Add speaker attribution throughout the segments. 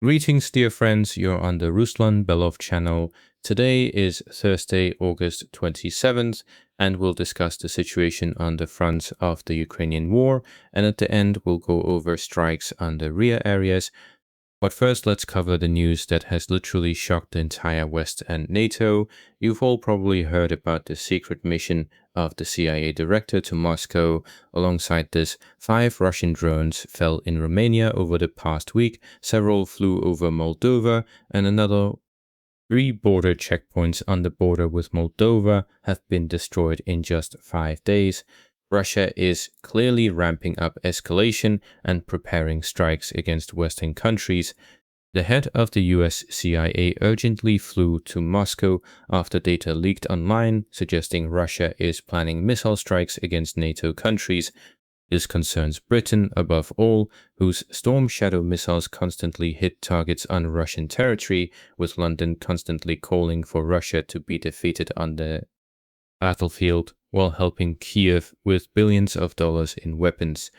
Speaker 1: Greetings, dear friends. You're on the Ruslan Belov channel. Today is Thursday, August 27th, and we'll discuss the situation on the front of the Ukrainian war. And at the end, we'll go over strikes on the rear areas. But first, let's cover the news that has literally shocked the entire West and NATO. You've all probably heard about the secret mission of the CIA director to Moscow. Alongside this, 5 Russian drones fell in Romania over the past week, several flew over Moldova, and another 3 border checkpoints on the border with Moldova have been destroyed in just 5 days. Russia is clearly ramping up escalation and preparing strikes against Western countries. The head of the US CIA urgently flew to Moscow after data leaked online suggesting Russia is planning missile strikes against NATO countries. This concerns Britain above all, whose Storm Shadow missiles constantly hit targets on Russian territory, with London constantly calling for Russia to be defeated on the battlefield while helping Kiev with billions of dollars in weapons.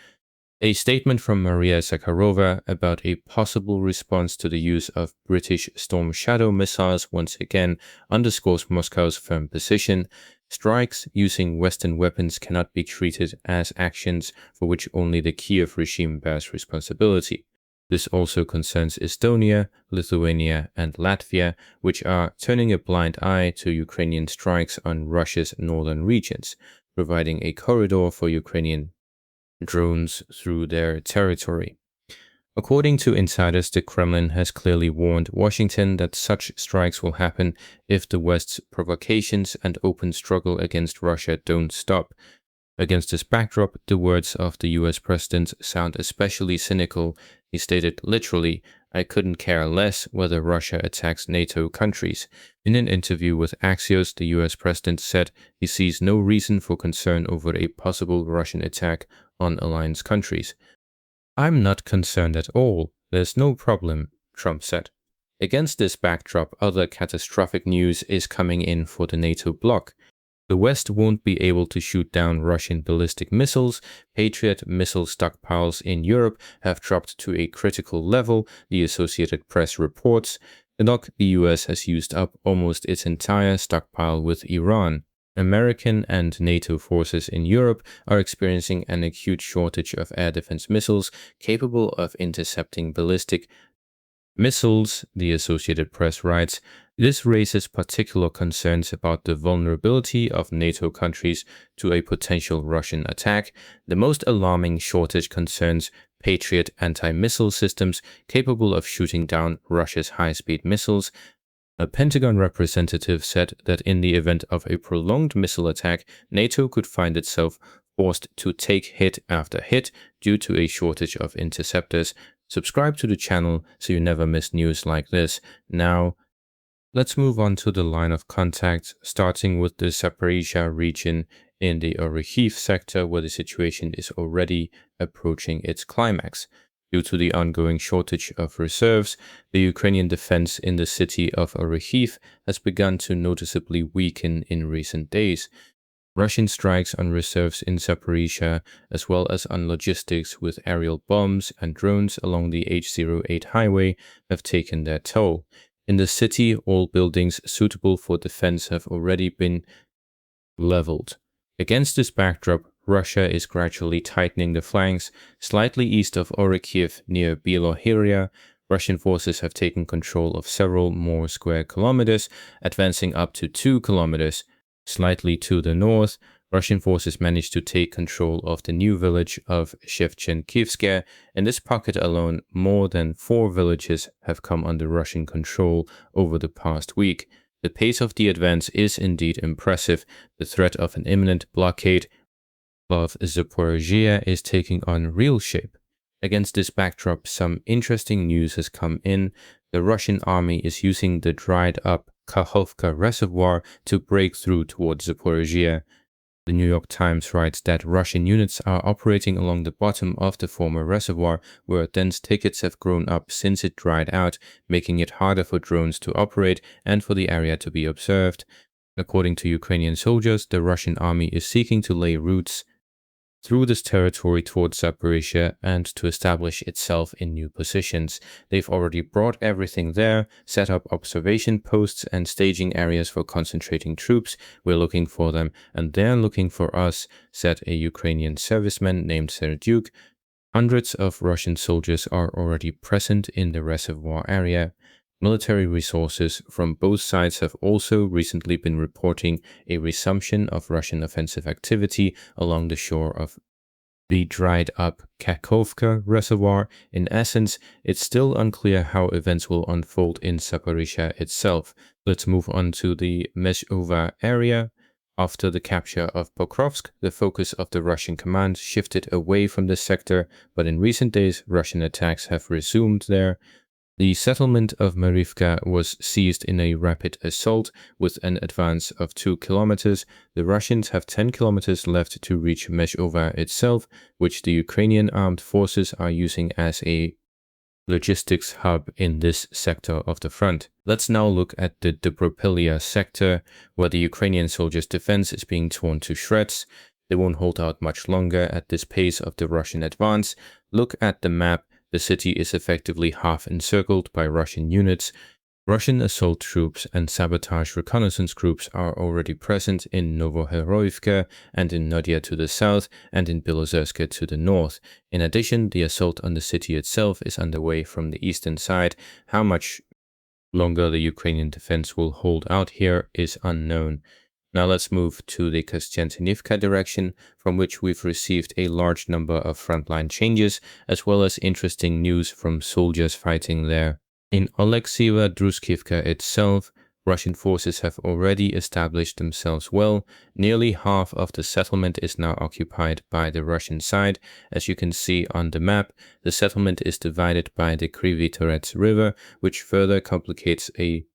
Speaker 1: A statement from Maria Zakharova about a possible response to the use of British Storm Shadow missiles once again underscores Moscow's firm position. Strikes using Western weapons cannot be treated as actions for which only the Kiev regime bears responsibility. This also concerns Estonia, Lithuania, and Latvia, which are turning a blind eye to Ukrainian strikes on Russia's northern regions, providing a corridor for Ukrainian drones through their territory. According to insiders, the Kremlin has clearly warned Washington that such strikes will happen if the West's provocations and open struggle against Russia don't stop. Against this backdrop, the words of the US president sound especially cynical. He stated literally, "I couldn't care less whether Russia attacks NATO countries." In an interview with Axios, the US president said he sees no reason for concern over a possible Russian attack on alliance countries. "I'm not concerned at all. There's no problem," Trump said. Against this backdrop, other catastrophic news is coming in for the NATO bloc. The West won't be able to shoot down Russian ballistic missiles. Patriot missile stockpiles in Europe have dropped to a critical level, the Associated Press reports. The US has used up almost its entire stockpile with Iran. American and NATO forces in Europe are experiencing an acute shortage of air defense missiles capable of intercepting ballistic missiles, the Associated Press writes. This raises particular concerns about the vulnerability of NATO countries to a potential Russian attack. The most alarming shortage concerns Patriot anti-missile systems capable of shooting down Russia's high-speed missiles. A Pentagon representative said that in the event of a prolonged missile attack, NATO could find itself forced to take hit after hit due to a shortage of interceptors. Subscribe to the channel so you never miss news like this. Now, let's move on to the line of contact, starting with the Zaporizhia region in the Orekhov sector, where the situation is already approaching its climax. Due to the ongoing shortage of reserves, the Ukrainian defense in the city of Orekhov has begun to noticeably weaken in recent days. Russian strikes on reserves in Zaporizhia, as well as on logistics with aerial bombs and drones along the H08 highway, have taken their toll. In the city, all buildings suitable for defense have already been leveled. Against this backdrop, Russia is gradually tightening the flanks. Slightly east of Orekhov, near Beloheria, Russian forces have taken control of several more square kilometers, advancing up to 2 kilometers. Slightly to the north, Russian forces managed to take control of the new village of Shevchenkivske. In this pocket alone, more than 4 villages have come under Russian control over the past week. The pace of the advance is indeed impressive. The threat of an imminent blockade of Zaporizhia is taking on real shape. Against this backdrop, some interesting news has come in. The Russian army is using the dried-up Kakhovka reservoir to break through towards Zaporizhia. The New York Times writes that Russian units are operating along the bottom of the former reservoir, where dense thickets have grown up since it dried out, making it harder for drones to operate and for the area to be observed. According to Ukrainian soldiers, the Russian army is seeking to lay routes through this territory towards Zaporizhia and to establish itself in new positions. They've already brought everything there, set up observation posts and staging areas for concentrating troops. We're looking for them, and they're looking for us, said a Ukrainian serviceman named Serdyuk. Hundreds of Russian soldiers are already present in the reservoir area. Military resources from both sides have also recently been reporting a resumption of Russian offensive activity along the shore of the dried-up Kakhovka reservoir. In essence, it's still unclear how events will unfold in Zaporizhia itself. Let's move on to the Meshova area. After the capture of Pokrovsk, the focus of the Russian command shifted away from this sector, but in recent days, Russian attacks have resumed there. The settlement of Marivka was seized in a rapid assault with an advance of 2 kilometers. The Russians have 10 kilometers left to reach Meshova itself, which the Ukrainian armed forces are using as a logistics hub in this sector of the front. Let's now look at the Dropropellia sector, where the Ukrainian soldiers' defense is being torn to shreds. They won't hold out much longer at this pace of the Russian advance. Look at the map. The city is effectively half encircled by Russian units. Russian assault troops and sabotage reconnaissance groups are already present in Novoheroivka and in Nodia to the south and in Belozersk to the north. In addition, the assault on the city itself is underway from the eastern side. How much longer the Ukrainian defense will hold out here is unknown. Now let's move to the Kostyantynivka direction, from which we've received a large number of frontline changes, as well as interesting news from soldiers fighting there. In Oleksiva Druskivka itself, Russian forces have already established themselves well. Nearly half of the settlement is now occupied by the Russian side. As you can see on the map, the settlement is divided by the Kryvyi River, which further complicates a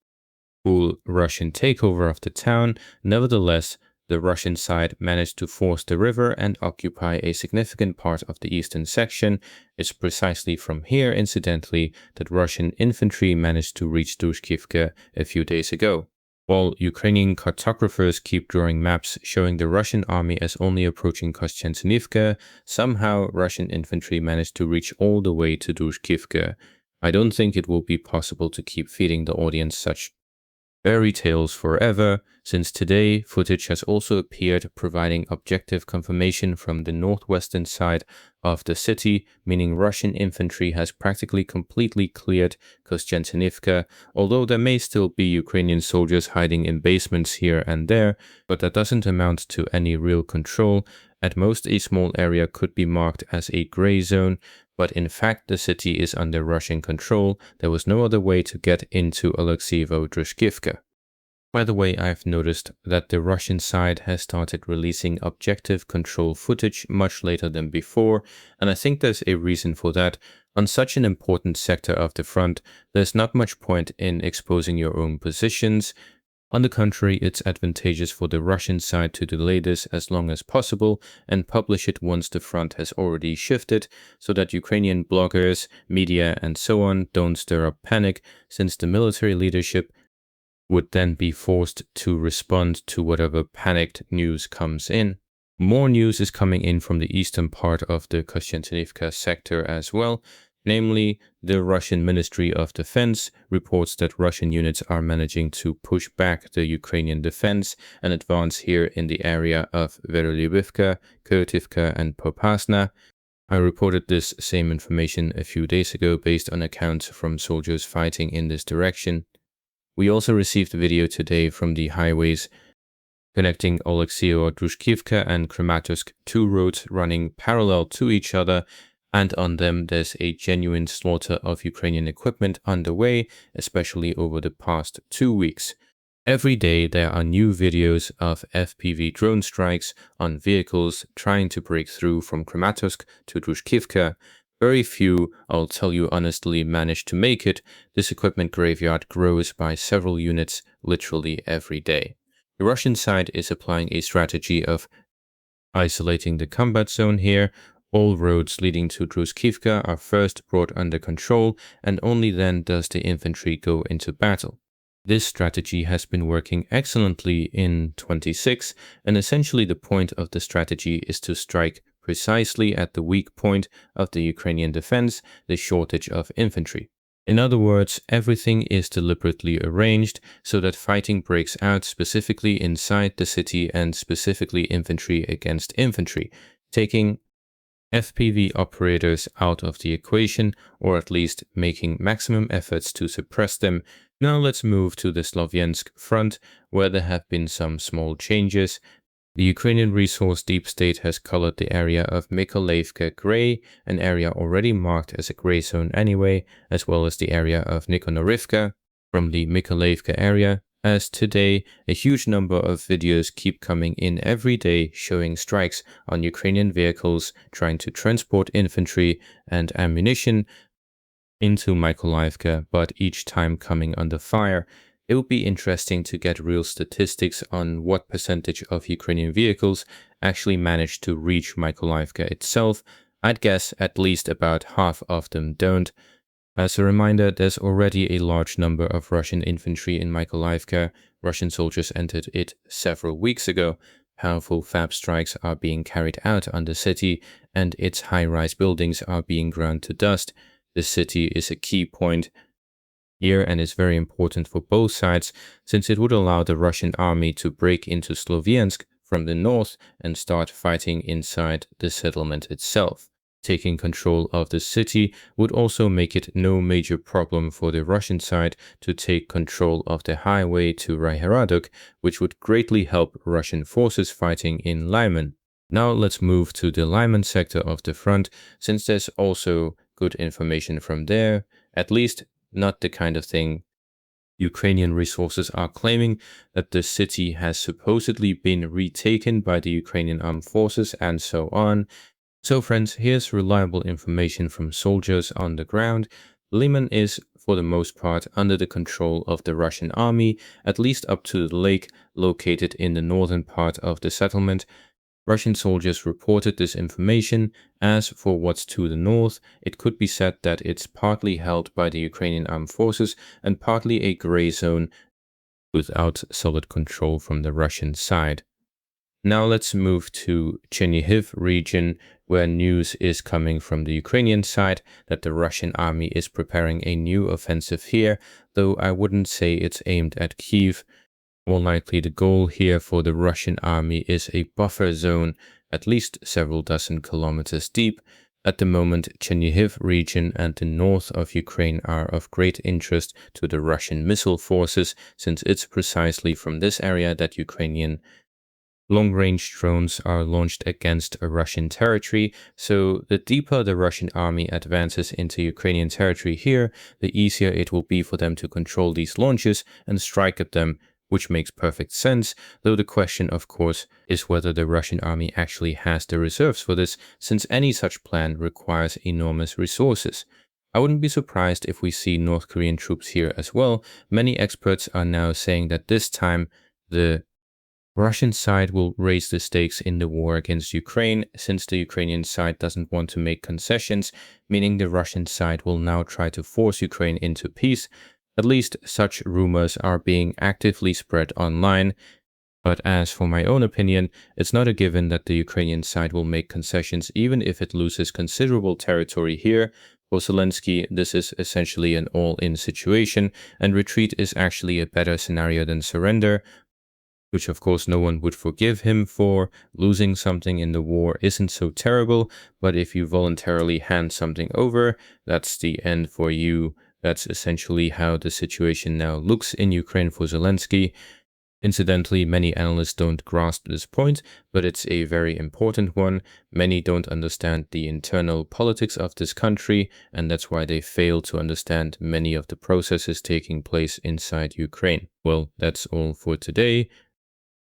Speaker 1: full Russian takeover of the town. Nevertheless, the Russian side managed to force the river and occupy a significant part of the eastern section. It's precisely from here, incidentally, that Russian infantry managed to reach Druskivka a few days ago. While Ukrainian cartographers keep drawing maps showing the Russian army as only approaching Kostyantynivka, somehow Russian infantry managed to reach all the way to Druskivka. I don't think it will be possible to keep feeding the audience such fairy tales forever, since today footage has also appeared providing objective confirmation from the northwestern side of the city, meaning Russian infantry has practically completely cleared Kostyantynivka, although there may still be Ukrainian soldiers hiding in basements here and there, but that doesn't amount to any real control. At most, a small area could be marked as a gray zone, but in fact the city is under Russian control. There was no other way to get into Oleksivo-Druskivka. By the way, I've noticed that the Russian side has started releasing objective control footage much later than before, and I think there's a reason for that. On such an important sector of the front, there's not much point in exposing your own positions. On the contrary, it's advantageous for the Russian side to delay this as long as possible and publish it once the front has already shifted, so that Ukrainian bloggers, media, and so on don't stir up panic, since the military leadership would then be forced to respond to whatever panicked news comes in. More news is coming in from the eastern part of the Kostyantynivka sector as well. Namely, the Russian Ministry of Defense reports that Russian units are managing to push back the Ukrainian defense and advance here in the area of Verolyubivka, Kyotivka, and Popasna. I reported this same information a few days ago based on accounts from soldiers fighting in this direction. We also received a video today from the highways connecting Oleksivo-Druskivka and Kramatorsk, two roads running parallel to each other, and on them there's a genuine slaughter of Ukrainian equipment underway, especially over the past 2 weeks. Every day there are new videos of FPV drone strikes on vehicles trying to break through from Kramatorsk to Druskivka. Very few, I'll tell you honestly, manage to make it. This equipment graveyard grows by several units literally every day. The Russian side is applying a strategy of isolating the combat zone here. All roads leading to Druskivka are first brought under control, and only then does the infantry go into battle. This strategy has been working excellently in 26, and essentially the point of the strategy is to strike precisely at the weak point of the Ukrainian defense, the shortage of infantry. In other words, everything is deliberately arranged so that fighting breaks out specifically inside the city and specifically infantry against infantry, taking FPV operators out of the equation, or at least making maximum efforts to suppress them. Now let's move to the Slavyansk front, where there have been some small changes. The Ukrainian resource deep state has colored the area of Mykolaiivka gray, an area already marked as a gray zone anyway, as well as the area of Nikonorivka from the Mykolaiivka area, as today a huge number of videos keep coming in every day showing strikes on Ukrainian vehicles trying to transport infantry and ammunition into Mykolaiivka, but each time coming under fire. It would be interesting to get real statistics on what percentage of Ukrainian vehicles actually manage to reach Mykolaiivka itself. I'd guess at least about half of them don't. As a reminder, there's already a large number of Russian infantry in Mykolaiivka. Russian soldiers entered it several weeks ago. Powerful FAB strikes are being carried out on the city, and its high-rise buildings are being ground to dust. The city is a key point here and is very important for both sides, since it would allow the Russian army to break into Slavyansk from the north and start fighting inside the settlement itself. Taking control of the city would also make it no major problem for the Russian side to take control of the highway to Raiharadok, which would greatly help Russian forces fighting in Lyman. Now let's move to the Lyman sector of the front, since there's also good information from there, at least not the kind of thing Ukrainian resources are claiming, that the city has supposedly been retaken by the Ukrainian armed forces and so on. So friends, here's reliable information from soldiers on the ground. Lyman is, for the most part, under the control of the Russian army, at least up to the lake located in the northern part of the settlement. Russian soldiers reported this information. As for what's to the north, it could be said that it's partly held by the Ukrainian armed forces and partly a gray zone without solid control from the Russian side. Now let's move to Chernihiv region, where news is coming from the Ukrainian side that the Russian army is preparing a new offensive here, though I wouldn't say it's aimed at Kyiv. More likely the goal here for the Russian army is a buffer zone, at least several dozen kilometers deep. At the moment, Chernihiv region and the north of Ukraine are of great interest to the Russian missile forces, since it's precisely from this area that Ukrainian long-range drones are launched against a Russian territory, so the deeper the Russian army advances into Ukrainian territory here, the easier it will be for them to control these launches and strike at them, which makes perfect sense, though the question, of course, is whether the Russian army actually has the reserves for this, since any such plan requires enormous resources. I wouldn't be surprised if we see North Korean troops here as well. Many experts are now saying that this time the Russian side will raise the stakes in the war against Ukraine, since the Ukrainian side doesn't want to make concessions, meaning the Russian side will now try to force Ukraine into peace. At least such rumors are being actively spread online. But as for my own opinion, it's not a given that the Ukrainian side will make concessions even if it loses considerable territory here. For Zelensky, this is essentially an all-in situation, and retreat is actually a better scenario than surrender, which of course no one would forgive him for. Losing something in the war isn't so terrible, but if you voluntarily hand something over, that's the end for you. That's essentially how the situation now looks in Ukraine for Zelensky. Incidentally, many analysts don't grasp this point, but it's a very important one. Many don't understand the internal politics of this country, and that's why they fail to understand many of the processes taking place inside Ukraine. Well, that's all for today.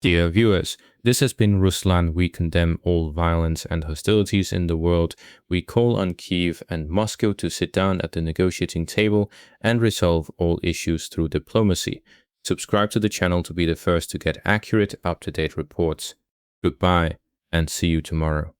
Speaker 1: Dear viewers, this has been Ruslan. We condemn all violence and hostilities in the world. We call on Kyiv and Moscow to sit down at the negotiating table and resolve all issues through diplomacy. Subscribe to the channel to be the first to get accurate, up-to-date reports. Goodbye, and see you tomorrow.